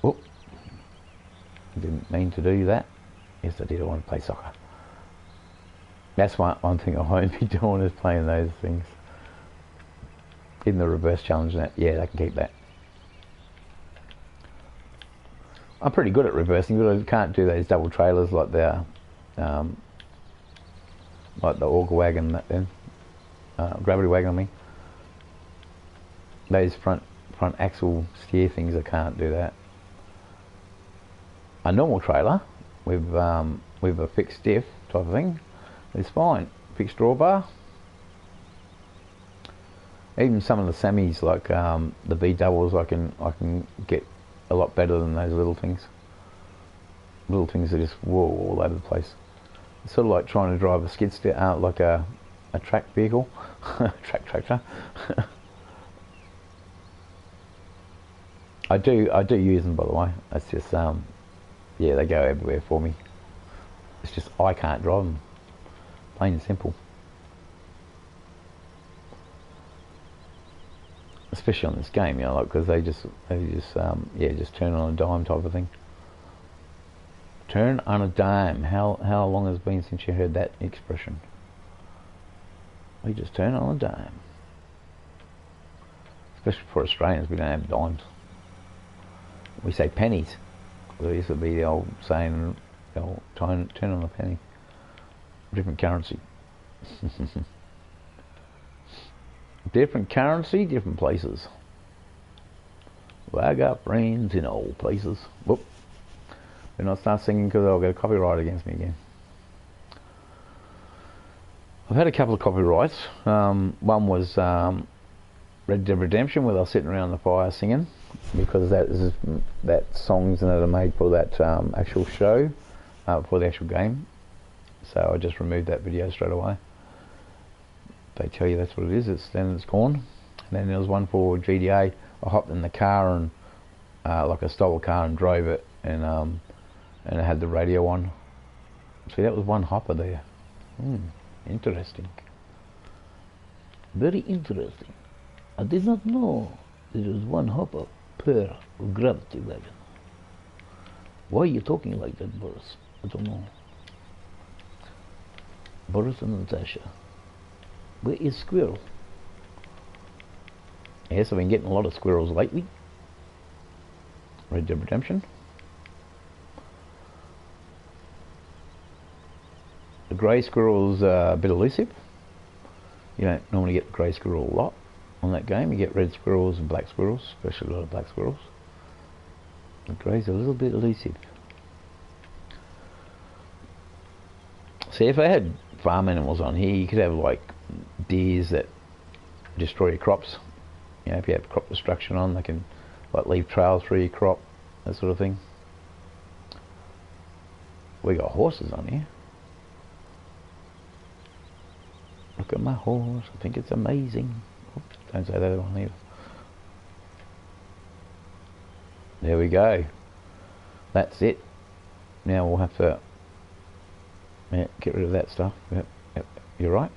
Oh, didn't mean to do that. Yes, I did. I want to play soccer. That's one thing I won't be doing, is playing those things. In the reverse challenge, that they can keep that. I'm pretty good at reversing, but I can't do those double trailers like the auger wagon, that then gravity wagon. I mean, those front axle steer things, I can't do that. A normal trailer with a fixed diff type of thing is fine. Fixed drawbar. Even some of the semis, like the V doubles, I can get a lot better than those little things. Little things are just all over the place. It's sort of like trying to drive a skid steer out like a track vehicle, tractor. I do use them, by the way. It's just they go everywhere for me. It's just I can't drive them. Plain and simple. especially on this game, you know, like, because they just yeah, just turn on a dime type of thing. Turn on a dime. How long has it been since you heard that expression? We just turn on a dime. Especially for Australians, we don't have dimes. We say pennies. There used to be the old saying, the old turn on a penny. Different currency. Different currency, different places. Well, I got friends in all places. Whoop. Better not start singing because I'll get a copyright against me again. I've had a couple of copyrights. One was Red Dead Redemption, where they were sitting around the fire singing, because that songs that are made for that actual show, for the actual game. So I just removed that video straight away. They tell you that's what it is. It's gone. And then there was one for GTA. I hopped in the car and like I stole a car and drove it, and it had the radio on. See, that was one hopper there. Interesting. Very interesting. I did not know there was one hopper per gravity wagon. Why are you talking like that, Boris? I don't know. Boris and Natasha. Where is Squirrel? Yes, I've been getting a lot of squirrels lately. Red Dead Redemption. The grey squirrel's a bit elusive. You don't normally get the grey squirrel a lot on that game. You get red squirrels and black squirrels, especially a lot of black squirrels. The grey's a little bit elusive. See, if I had farm animals on here, you could have like deers that destroy your crops. You know, if you have crop destruction on, they can like leave trails through your crop, that sort of thing. We got horses on here. Look at my horse, I think it's amazing. Oops, don't say that one either. There we go. That's it. Now we'll have to get rid of that stuff. Yep, you're right.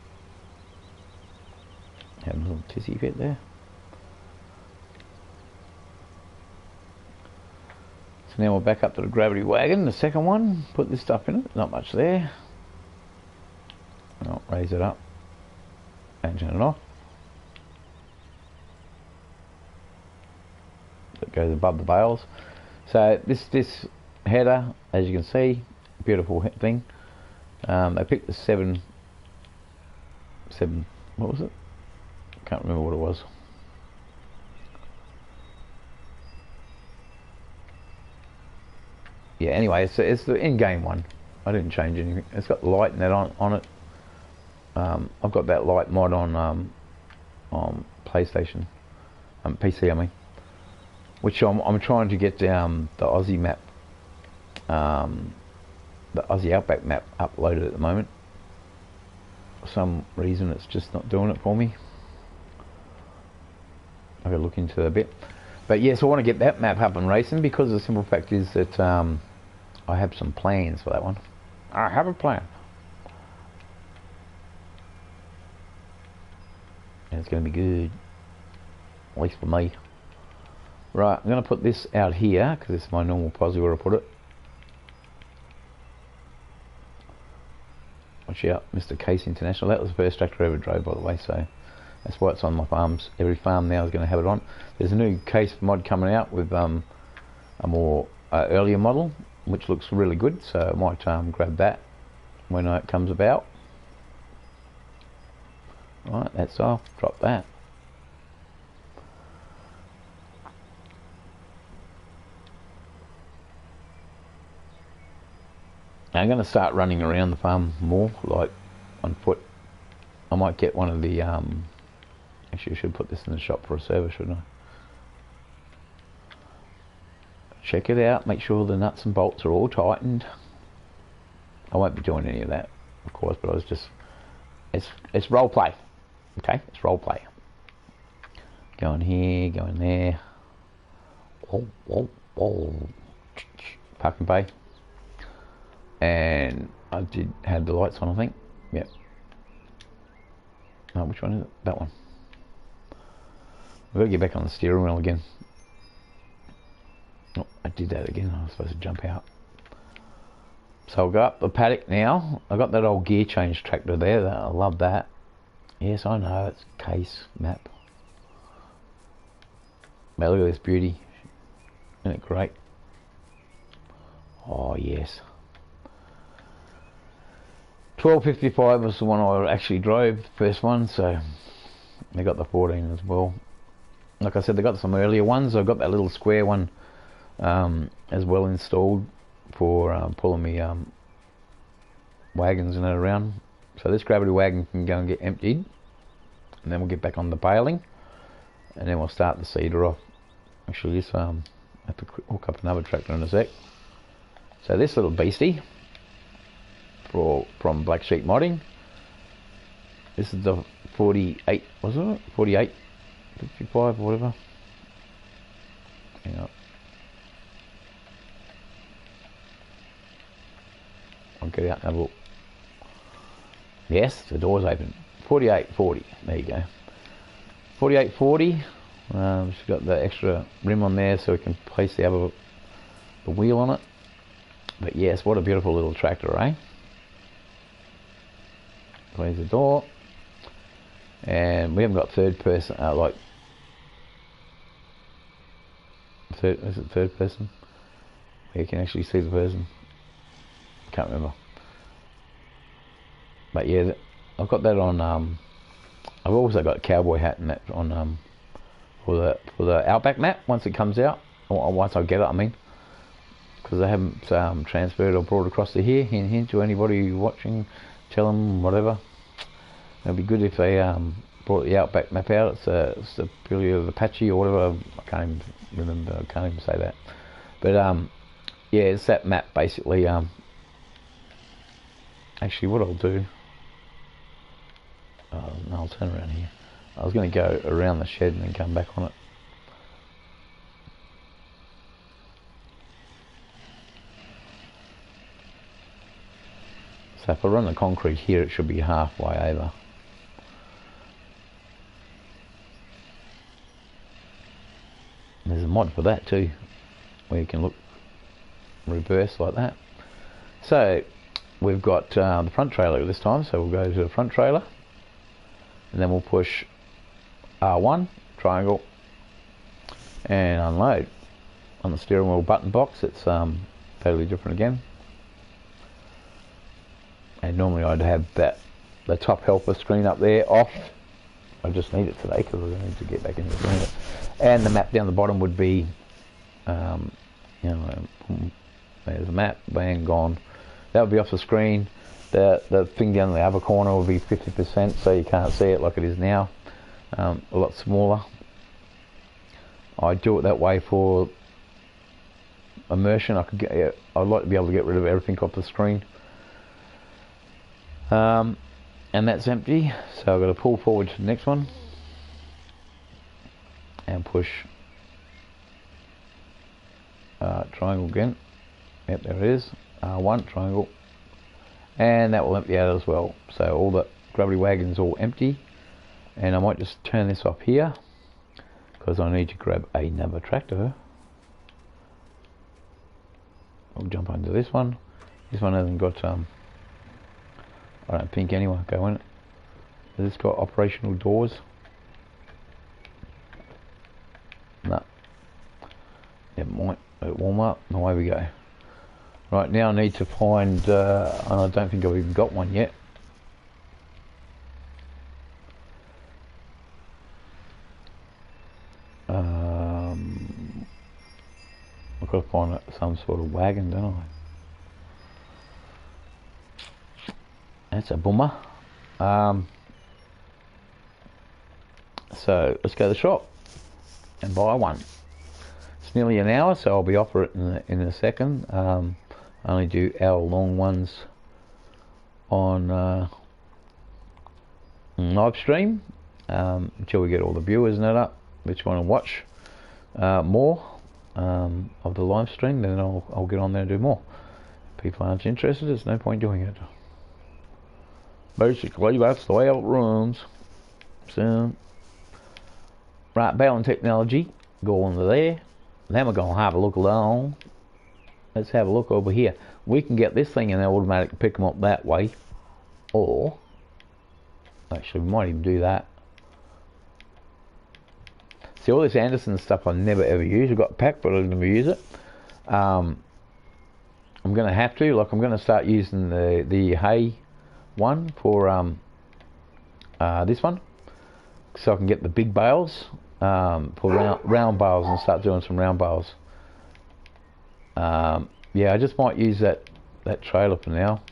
Have a little tissy fit there. So now we're back up to the gravity wagon, the second one. Put this stuff in it, not much there. I'll raise it up and turn it off. It goes above the bales. So this header, as you can see, beautiful thing. They picked the 7, what was it? Can't remember what it was. Yeah, anyway, it's the in-game one. I didn't change anything. It's got the light and that on it. I've got that light mod on PlayStation, PC I mean, which I'm trying to get the Aussie map, the Aussie Outback map uploaded at the moment. For some reason it's just not doing it for me. I've got to look into it a bit. But yes, I want to get that map up and racing, because the simple fact is that I have some plans for that one. I have a plan. And it's going to be good. At least for me. Right, I'm going to put this out here, because it's my normal posse where I put it. Watch out, Mr. Case International. That was the first tractor I ever drove, by the way, so that's why it's on my farms. Every farm now is going to have it on. There's a new case mod coming out with a more earlier model, which looks really good, so I might grab that when it comes about. Right, that's off. Drop that. Now I'm going to start running around the farm more, like on foot. I might get one of the actually I should put this in the shop for a service, shouldn't I? Check it out, make sure the nuts and bolts are all tightened. I won't be doing any of that, of course, but I was just, it's role play. Okay, it's role play. Go in here, go in there. Parking bay. And I did have the lights on, I think. Yep. No, which one is it? That one. I've got to get back on the steering wheel again. Oh, I did that again. I was supposed to jump out. So I'll go up the paddock now. I've got that old gear change tractor there. I love that. Yes, I know, it's case map. But look at this beauty. Isn't it great? Oh, yes. 1255 was the one I actually drove, the first one, so they got the 14 as well. Like I said, they got some earlier ones. I've got that little square one as well installed for pulling me wagons and that around. So this gravity wagon can go and get emptied, and then we'll get back on the baling, and then we'll start the seeder off. Actually, this I have to hook up another tractor in a sec. So this little beastie from Black Sheep Modding. This is the 48, wasn't it? 48, 55, whatever. Hang on. I'll get out and have a look. Yes, the door's open. 4840. There you go. 4840. She's got the extra rim on there so we can place the wheel on it. But yes, what a beautiful little tractor, eh? Close the door. And we haven't got third person, is it third person? Where you can actually see the person. Can't remember. But yeah, I've got that on. I've also got a cowboy hat and that on for the Outback map once it comes out, or once I get it. I mean, because I haven't transferred or brought it across to here. Hint to anybody watching, tell them whatever. It'd be good if they brought the Outback map out. It's the purely of Apache or whatever. I can't even remember. I can't even say that. But yeah, it's that map basically. Actually, what I'll do. No, I'll turn around here. I was going to go around the shed and then come back on it. So if I run the concrete here, it should be halfway over. There's a mod for that too, where you can look reverse like that. So we've got the front trailer this time, so we'll go to the front trailer, and then we'll push R1, triangle, and unload. On the steering wheel button box, it's totally different again. And normally I'd have the top helper screen up there off. I just need it today because I need to get back into doing it. And the map down the bottom would be, you know, there's a map, bang, gone. That would be off the screen. The thing down in the other corner will be 50%, so you can't see it like it is now. A lot smaller. I do it that way for immersion. I'd like to be able to get rid of everything off the screen. And that's empty, so I've got to pull forward to the next one and push triangle again. Yep, there it is. R1 triangle, and that will empty out as well. So all the gravity wagon's all empty, and I might just turn this off here because I need to grab another tractor. I'll jump under this one. This one hasn't got I don't think anyway, go in it. Has this got operational doors? No. It might warm up, and away we go. Right, now I need to find, and I don't think I've even got one yet. I've got to find some sort of wagon, don't I? That's a boomer. So let's go to the shop and buy one. It's nearly an hour, so I'll be off for it in a second. I only do hour-long ones on live stream until we get all the viewers and that up, which want to watch more of the live stream. Then I'll get on there and do more. If people aren't interested, there's no point doing it. Basically, that's the way it runs. So Right, baling technology, go under there. Then we're going to have a look along. Let's have a look over here. We can get this thing and automatically pick them up that way. Or, actually we might even do that. See, all this Anderson stuff I never ever use. I've got a pack, but I never use it. I'm going to have to. Like, I'm going to start using the hay one for this one. So I can get the big bales. For round bales and start doing some round bales. Yeah, I just might use that trailer for now.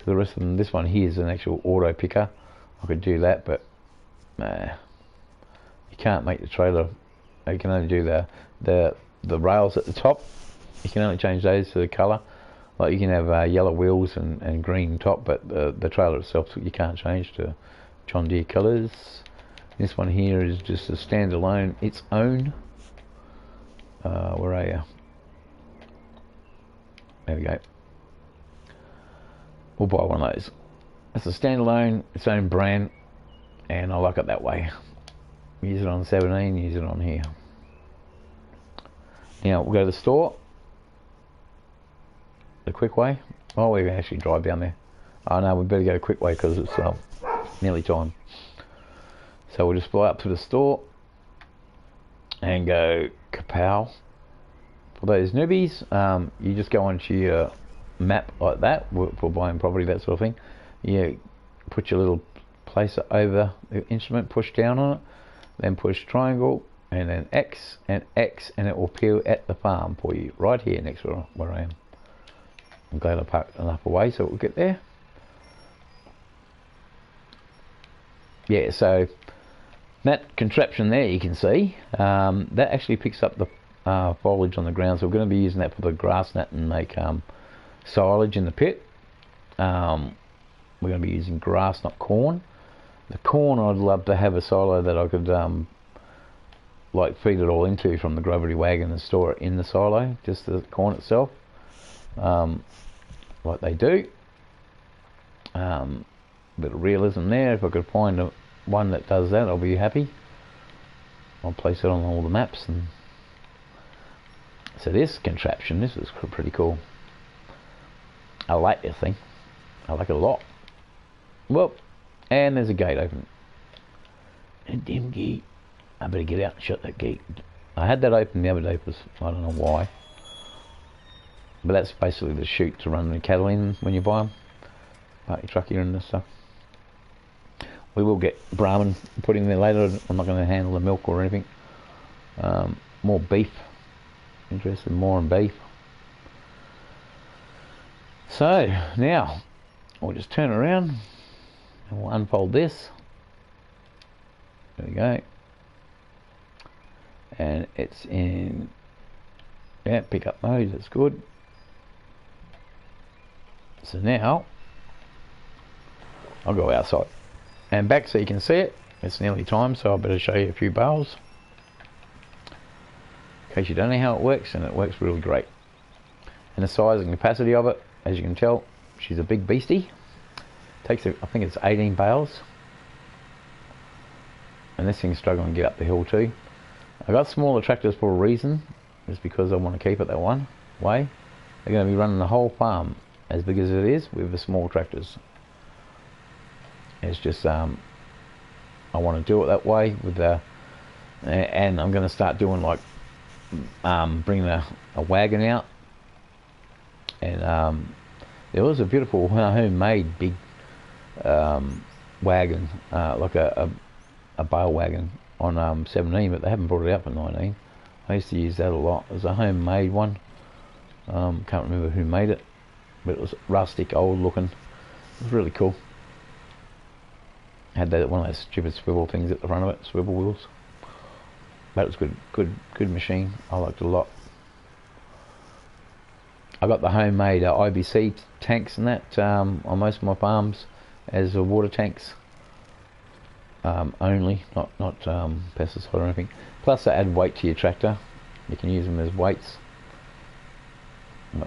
The rest of them, this one here is an actual auto picker. I could do that, but you can't make the trailer. You can only do the rails at the top. You can only change those to the colour. Like, you can have yellow wheels and green top, but the trailer itself you can't change to John Deere colours. This one here is just a standalone, its own. Where are you? There we go. We'll buy one of those. It's a standalone, its own brand, and I like it that way. Use it on 17, use it on here. Now we'll go to the store. The quick way. Oh, we can actually drive down there. Oh no, we better go quick way because it's nearly time. So we'll just fly up to the store and go kapow. For those newbies, you just go onto your map like that for buying property, that sort of thing. You put your little placer over the instrument, push down on it, then push triangle, and then X, and it will appear at the farm for you, right here next to where I am. I'm glad I parked enough away so it will get there. Yeah, so that contraption there you can see, that actually picks up the foliage on the ground, so we're going to be using that for the grass net and make silage in the pit. We're going to be using grass, not corn. The corn, I'd love to have a silo that I could like feed it all into from the gravity wagon and store it in the silo, just the corn itself, like they do. Bit of realism there. If I could find one that does that, I'll be happy. I'll place it on all the maps. And so this contraption, this is pretty cool. I like this thing. I like it a lot. Well, and there's a gate open. A dim gate. I better get out and shut that gate. I had that open the other day, because I don't know why. But that's basically the chute to run the cattle in when you buy them. Park your truck here and this stuff. We will get Brahman put in there later. I'm not going to handle the milk or anything. More beef. Interested more in beef. So now we'll just turn around and we'll unfold this. There we go. And it's in, yeah, pickup mode. That's good. So now I'll go outside and back so you can see it. It's nearly time, so I better show you a few bales in case you don't know how it works, and it works really great. And the size and capacity of it, as you can tell, she's a big beastie. Takes, I think it's 18 bales, and this thing's struggling to get up the hill too. I got smaller tractors for a reason. It's because I want to keep it that one way. They're going to be running the whole farm as big as it is with the small tractors. It's just I want to do it that way with the, and I'm going to start doing like bringing a wagon out, and there was a beautiful homemade big wagon, like a bale wagon on 17, but they haven't brought it out for 19. I used to use that a lot. It was a homemade one. Can't remember who made it, but it was rustic, old looking. It was really cool. Had that one of those stupid swivel things at the front of it, swivel wheels. That was good machine. I liked it a lot. I got the homemade IBC tanks and that on most of my farms as water tanks only, not pesticide or anything. Plus, they add weight to your tractor. You can use them as weights.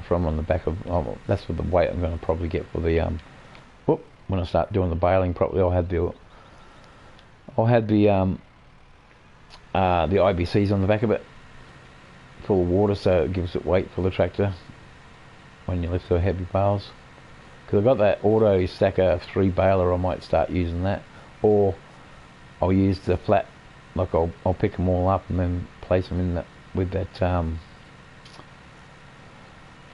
From on the back of, that's what the weight I'm going to probably get for the when I start doing the baling properly. I'll have the the IBC's on the back of it, full of water, so it gives it weight for the tractor when you lift the heavy bales. Because I've got that auto stacker 3 baler, I might start using that, or I'll use the flat, like I'll pick them all up and then place them in that with that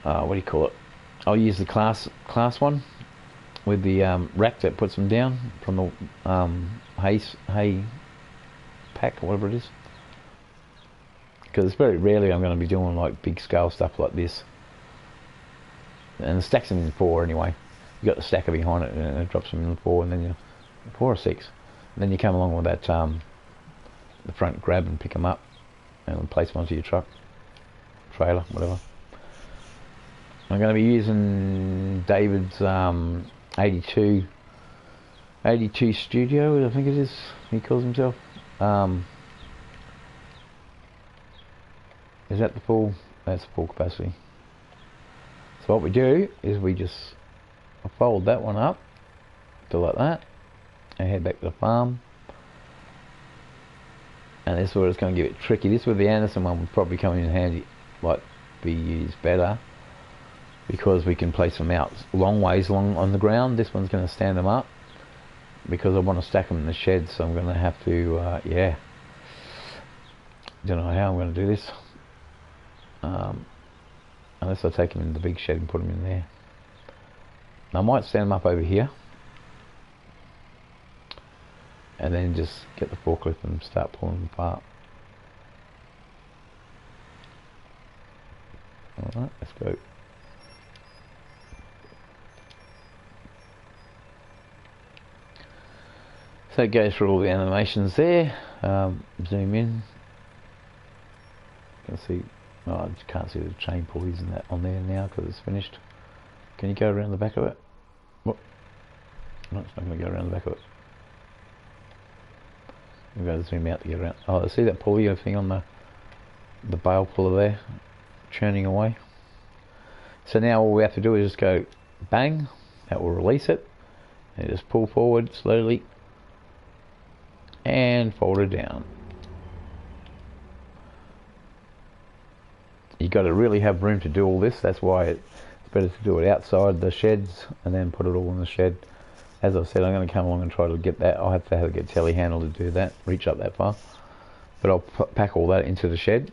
what do you call it? I'll use the class one with the rack that puts them down from the hay pack or whatever it is. Because it's very rarely I'm going to be doing like big scale stuff like this. And the stacks them in 4 anyway. You got the stacker behind it and it drops them in 4, and then you 4 or 6. And then you come along with that the front grab and pick them up and place them onto your truck, trailer, whatever. I'm going to be using David's 82 Studio, I think it is, he calls himself. Is that the full? That's the full capacity. So what we do is we just fold that one up to like that and head back to the farm. And this is where it's going to get tricky. This with the Anderson one would probably come in handy, like be used better, because we can place them out long ways along on the ground. This one's going to stand them up because I want to stack them in the shed, so I'm going to have to yeah, don't know how I'm going to do this, unless I take them in the big shed and put them in there. I might stand them up over here and then just get the forklift and start pulling them apart. Alright, let's go. So it goes through all the animations there. Zoom in. You can see, oh, I just can't see the chain pulleys and that on there now because it's finished. Can you go around the back of it? What? No, it's not going to go around the back of it. I'm going to zoom out to get around. Oh, see that pulley thing on the bale puller there, churning away. So now all we have to do is just go bang. That will release it, and just pull forward slowly and fold it down. You got to really have room to do all this. That's why it's better to do it outside the sheds and then put it all in the shed. As I said, I'm going to come along and try to get that. I'll have to get telehandle to do that, reach up that far. But I'll pack all that into the shed.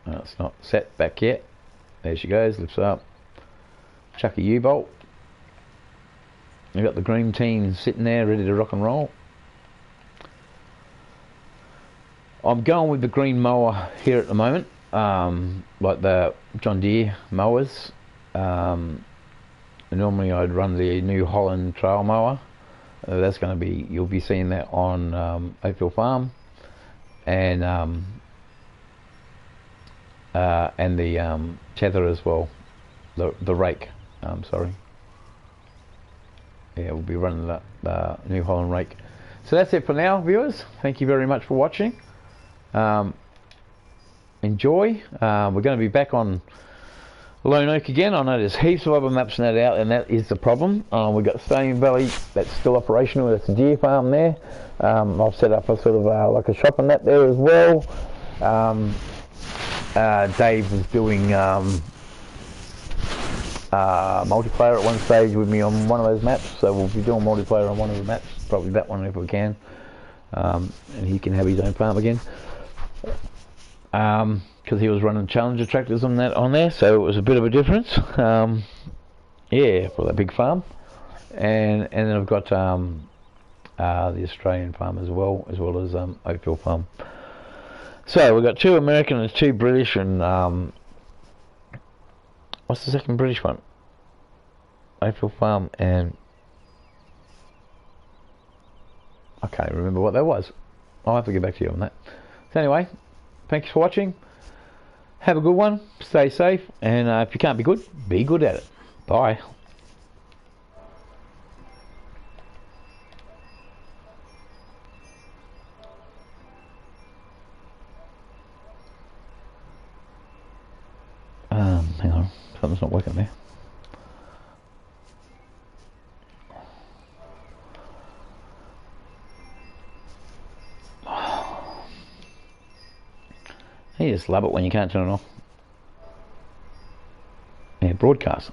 It's not set back yet. There she goes, lifts up. Chuck a U-bolt. You've got the green team sitting there ready to rock and roll. I'm going with the green mower here at the moment, like the John Deere mowers. Normally I'd run the New Holland trail mower. That's going to be, you'll be seeing that on Oakville Farm, and the tether as well, the rake. Sorry. Yeah, we'll be running the New Holland rake. So that's it for now, viewers. Thank you very much for watching. Enjoy. We're going to be back on Lone Oak again. I know there's heaps of other maps and that out, and that is the problem. We've got Stone Valley, that's still operational. That's a deer farm there. I've set up a sort of like a shop and that there as well. Dave was doing multiplayer at one stage with me on one of those maps, so we'll be doing multiplayer on one of the maps, probably that one if we can, and he can have his own farm again, because he was running Challenger tractors on there, so it was a bit of a difference. Yeah, for that big farm, and then I've got the Australian farm as well as Oakville Farm. So we've got 2 American and 2 British, and what's the second British one? Oakville Farm, and I can't even remember what that was. I'll have to get back to you on that. So anyway, thanks for watching. Have a good one. Stay safe, and if you can't be good at it. Bye. Hang on, something's not working there. You just love it when you can't turn it off. Yeah, broadcast.